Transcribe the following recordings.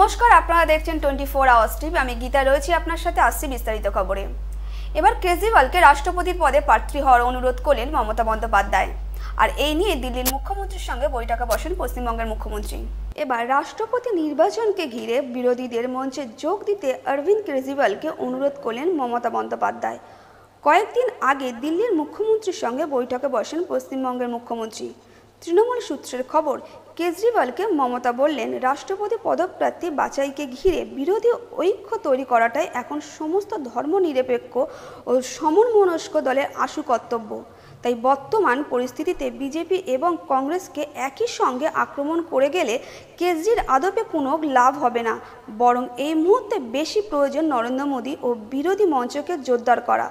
নমস্কার, আপনারা দেখছেন 24 আওয়ার্স টিভি। আমি গীতা রয়েছি আপনার সাথে। আসছি বিস্তারিত খবরে। এবার কেজরিওয়ালকে রাষ্ট্রপতির পদে প্রার্থী হওয়ার অনুরোধ করলেন মমতা বন্দ্যোপাধ্যায়। আর এই নিয়ে দিল্লির মুখ্যমন্ত্রীর সঙ্গে বৈঠকে বসেন পশ্চিমবঙ্গের মুখ্যমন্ত্রী। এবার রাষ্ট্রপতি নির্বাচনকে ঘিরে বিরোধীদের মঞ্চে যোগ দিতে অরবিন্দ কেজরিওয়ালকে অনুরোধ করলেন মমতা বন্দ্যোপাধ্যায়। কয়েকদিন আগে দিল্লির মুখ্যমন্ত্রীর সঙ্গে বৈঠকে বসেন পশ্চিমবঙ্গের মুখ্যমন্ত্রী। তৃণমূল সূত্রের খবর, কেজরিওয়ালকে মমতা বললেন, রাষ্ট্রপতি পদপ্রার্থী বাছাইকে ঘিরে বিরোধী ঐক্য তৈরি করাটাই এখন সমস্ত ধর্মনিরপেক্ষ ও সমমনস্ক দলের আশু কর্তব্য। তাই বর্তমান পরিস্থিতিতে বিজেপি এবং কংগ্রেসকে একই সঙ্গে আক্রমণ করে গেলে কেজরির আদপে কোনো লাভ হবে না, বরং এই মুহূর্তে বেশি প্রয়োজন নরেন্দ্র মোদী ও বিরোধী মঞ্চকে জোরদার করা।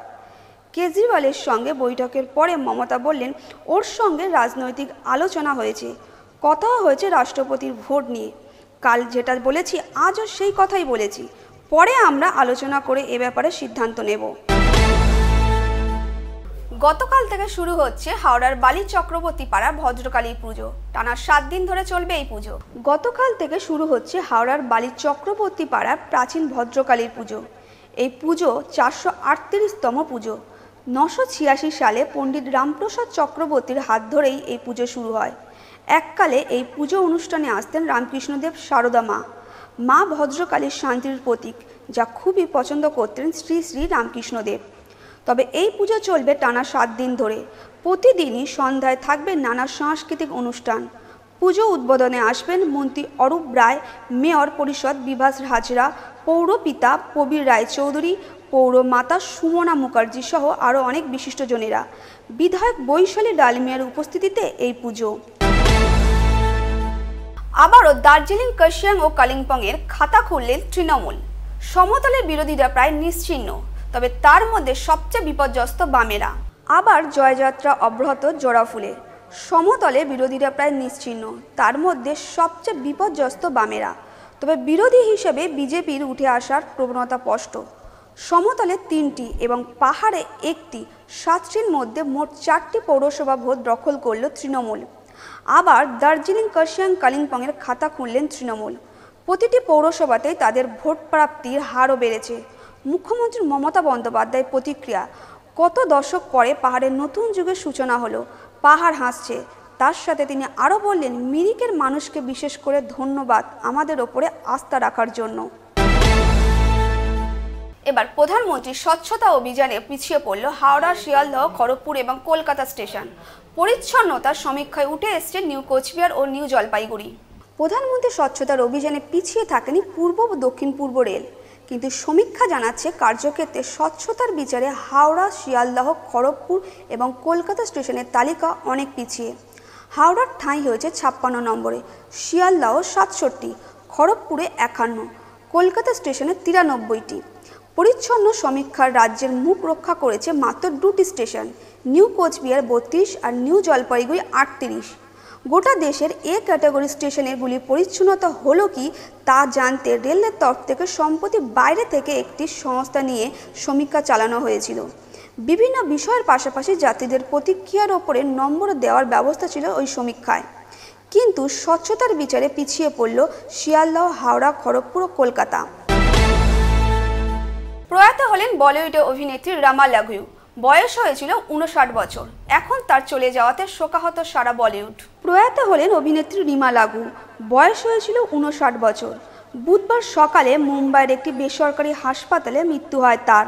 কেজরিওয়ালের সঙ্গে বৈঠকের পরে মমতা বললেন, ওর সঙ্গে রাজনৈতিক আলোচনা হয়েছে, কথাও হয়েছে রাষ্ট্রপতির ভোট নিয়ে। কাল যেটা বলেছি আজও সেই কথাই বলেছি, পরে আমরা আলোচনা করে এ ব্যাপারে সিদ্ধান্ত নেব। গতকাল থেকে শুরু হচ্ছে হাওড়ার বালি চক্রবর্তী পাড়া ভদ্রকালী পুজো। টানা 7 দিন ধরে চলবে এই পুজো। গতকাল থেকে শুরু হচ্ছে হাওড়ার বালি চক্রবর্তী পাড়ার প্রাচীন ভদ্রকালীর পুজো। এই পুজো 438তম পুজো। 986 সালে পণ্ডিত রামপ্রসাদ চক্রবর্তীর হাত ধরেই এই পুজো শুরু হয়। এককালে এই পুজো অনুষ্ঠানে আসতেন রামকৃষ্ণদেব সারদা মা ভদ্রকালীর শান্তির প্রতীক, যা খুবই পছন্দ করতেন শ্রী শ্রী রামকৃষ্ণদেব। তবে এই পুজো চলবে টানা 7 দিন ধরে। প্রতিদিনই সন্ধ্যায় থাকবে নানা সাংস্কৃতিক অনুষ্ঠান। পুজো উদ্বোধনে আসবেন মন্ত্রী অরূপ রায়, মেয়র পরিষদ বিভাস হাজরা, পৌরপিতা প্রবীর রায়চৌধুরী, পৌরমাতা সুমনা মুখার্জি সহ আরও অনেক বিশিষ্টজনেরা। বিধায়ক বৈশালী ডালমিয়ার উপস্থিতিতে এই পুজো। আবারও দার্জিলিং, কার্শিয়াং ও কালিম্পংয়ের খাতা খুললেন তৃণমূল। সমতলের বিরোধীরা প্রায় নিশ্চিহ্ন, তবে তার মধ্যে সবচেয়ে বিপর্যস্ত বামেরা। আবার জয়যাত্রা অব্যাহত জোড়াফুলে। সমতলে বিরোধীরা প্রায় নিশ্চিহ্ন, তার মধ্যে সবচেয়ে বিপর্যস্ত বামেরা। তবে বিরোধী হিসেবে বিজেপির উঠে আসার প্রবণতা স্পষ্ট। সমতলে 3টি এবং পাহাড়ে 1টি, 7টির মধ্যে মোট 4টি পৌরসভা ভোট দখল করল তৃণমূল। আবার দার্জিলিং, কার্শিয়াং, কালিম্পংয়ের খাতা খুললেন তৃণমূল। প্রতিটি পৌরসভাতেই তাদের ভোট প্রাপ্তির হারও বেড়েছে। মুখ্যমন্ত্রী মমতা বন্দ্যোপাধ্যায় প্রতিক্রিয়া, কত দশক পরে পাহাড়ের নতুন যুগের সূচনা হলো, পাহাড় হাসছে। তার সাথে তিনি আরও বললেন, মিরিকের মানুষকে বিশেষ করে ধন্যবাদ আমাদের ওপরে আস্থা রাখার জন্য। এবার প্রধানমন্ত্রী স্বচ্ছতা অভিযানে পিছিয়ে পড়ল হাওড়া, শিয়ালদহ, খড়গপুর এবং কলকাতা স্টেশন। পরিচ্ছন্নতার সমীক্ষায় উঠে এসছে নিউ কোচবিহার ও নিউ জলপাইগুড়ি। প্রধানমন্ত্রী স্বচ্ছতার অভিযানে পিছিয়ে থাকেনি পূর্ব ও দক্ষিণ পূর্ব রেল, কিন্তু সমীক্ষা জানাচ্ছে কার্যক্ষেত্রে স্বচ্ছতার বিচারে হাওড়া, শিয়ালদহ, খড়গপুর এবং কলকাতা স্টেশনের তালিকা অনেক পিছিয়ে। হাওড়ার ঠাঁই হয়েছে 56 নম্বরে, শিয়ালদহ 67, খড়গপুরে 51, কলকাতা স্টেশনে 93টি। পরিচ্ছন্ন সমীক্ষার রাজ্যের মুখ রক্ষা করেছে মাত্র 2টি স্টেশন, নিউ কোচবিহার 32 আর নিউ জলপাইগুড়ি 38। গোটা দেশের এ ক্যাটাগরি স্টেশনগুলি পরিচ্ছন্নতা হলো কি তা জানতে রেলের তরফ থেকে সম্প্রতি বাইরে থেকে একটি সংস্থা নিয়ে সমীক্ষা চালানো হয়েছিল। বিভিন্ন বিষয়ের পাশাপাশি যাত্রীদের প্রতিক্রিয়ার ওপরে নম্বর দেওয়ার ব্যবস্থা ছিল ওই সমীক্ষায়। কিন্তু স্বচ্ছতার বিচারে পিছিয়ে পড়ল শিয়ালদহ, হাওড়া, খড়গপুর ও কলকাতা। প্রয়াত হলেন বলিউডের অভিনেত্রী রমা লাগুয়ু। বয়স হয়েছিল 59 বছর। এখন তার চলে যাওয়াতে শোকাহত সারা বলিউড। প্রয়াত হলেন অভিনেত্রী রীমা লাগু। বয়স হয়েছিল 59 বছর। বুধবার সকালে মুম্বাইয়ের একটি বেসরকারি হাসপাতালে মৃত্যু হয় তার।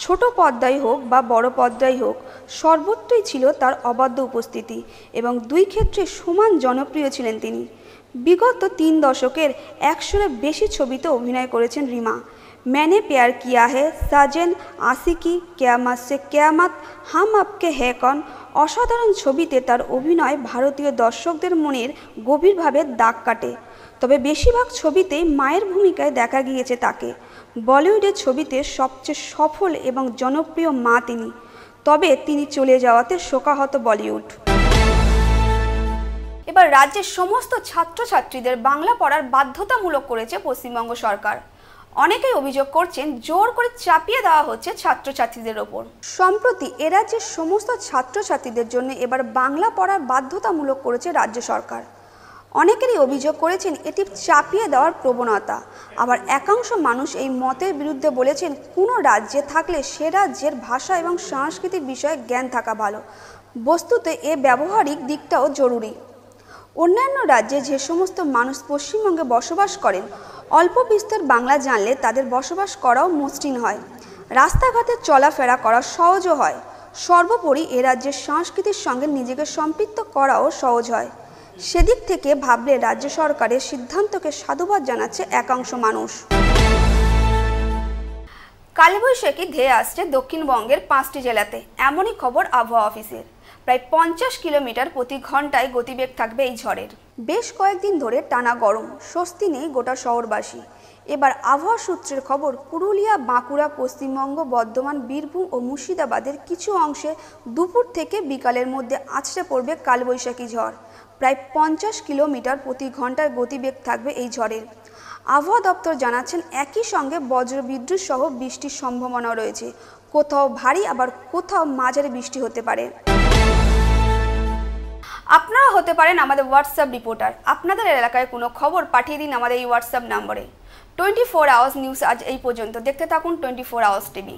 ছোট পর্দায় হোক বা বড় পর্দায় হোক, সর্বত্রই ছিল তার অবাধ্য উপস্থিতি এবং দুই ক্ষেত্রে সমান জনপ্রিয় ছিলেন তিনি। বিগত 3 দশকের 100-এর বেশি ছবিতে অভিনয় করেছেন রীমা। मैंने प्यार किया है, साजन, आशिकी, कियामत से कियामत, हम आपके है कौन অসাধারণ ছবিতে তার অভিনয় ভারতীয় দর্শকদের মনের গভীরভাবে দাগ কাটে। তবে বেশিরভাগ ছবিতেই মায়ের ভূমিকায় দেখা গিয়েছে তাকে। বলিউডের ছবিতে সবচেয়ে সফল এবং জনপ্রিয় মা তিনি। তবে তিনি চলে যাওয়াতে শোকাহত বলিউড। এবার রাজ্যের সমস্ত ছাত্রছাত্রীদের বাংলা পড়ার বাধ্যতামূলক করেছে পশ্চিমবঙ্গ সরকার। অনেকেই অভিযোগ করছেন জোর করে চাপিয়ে দেওয়া হচ্ছে ছাত্রছাত্রীদের ওপর। সম্প্রতি এ রাজ্যের সমস্ত ছাত্রছাত্রীদের জন্য এবার বাংলা পড়ার বাধ্যতামূলক করেছে রাজ্য সরকার। অনেকেরই অভিযোগ করেছেন এটি চাপিয়ে দেওয়ার প্রবণতা। আবার একাংশ মানুষ এই মতের বিরুদ্ধে বলেছেন কোনো রাজ্যে থাকলে সে রাজ্যের ভাষা এবং সাংস্কৃতিক বিষয়ে জ্ঞান থাকা ভালো। বস্তুত এ ব্যবহারিক দিকটাও জরুরি। অন্যান্য রাজ্যে যে সমস্ত মানুষ পশ্চিমবঙ্গে বসবাস করেন অল্প বিস্তর বাংলা জানলে তাদের বসবাস করাও মসৃণ হয়, রাস্তাঘাটে চলাফেরা করা সহজও হয়। সর্বোপরি এ রাজ্যের সংস্কৃতির সঙ্গে নিজেকে সম্পৃক্ত করাও সহজ হয়। সেদিক থেকে ভাবলে রাজ্য সরকারের সিদ্ধান্তকে সাধুবাদ জানাচ্ছে একাংশ মানুষ। কালবৈশাখী ধেয়ে আসছে দক্ষিণবঙ্গের 5টি জেলাতে, এমনই খবর আবহাওয়া অফিসের। প্রায় 50 কিলোমিটার প্রতি ঘন্টায় গতিবেগ থাকবে এই ঝড়ের। বেশ কয়েকদিন ধরে টানা গরম, স্বস্তি নেই গোটা শহরবাসী। এবার আবহাওয়া সূত্রের খবর, পুরুলিয়া, বাঁকুড়া, পশ্চিমবঙ্গ, বর্ধমান, বীরভূম ও মুর্শিদাবাদের কিছু অংশে দুপুর থেকে বিকালের মধ্যে আছড়ে পড়বে কালবৈশাখী ঝড়। প্রায় 50 কিলোমিটার প্রতি ঘন্টার গতিবেগ থাকবে এই ঝড়ের। আবহাওয়া দপ্তর জানাচ্ছেন একই সঙ্গে বজ্রবিদ্যুৎ সহ বৃষ্টির সম্ভাবনা রয়েছে। কোথাও ভারী আবার কোথাও মাঝারি বৃষ্টি হতে পারে। আপনারা হতে পারেন আমাদের হোয়াটসঅ্যাপ রিপোর্টার। আপনাদের এলাকায় কোনো খবর পাঠিয়ে দিন আমাদের এই হোয়াটসঅ্যাপ নম্বরে। 24 আওয়ার্স নিউজ আজ এই পর্যন্ত। দেখতে থাকুন 24 আওয়ার্স টিভি।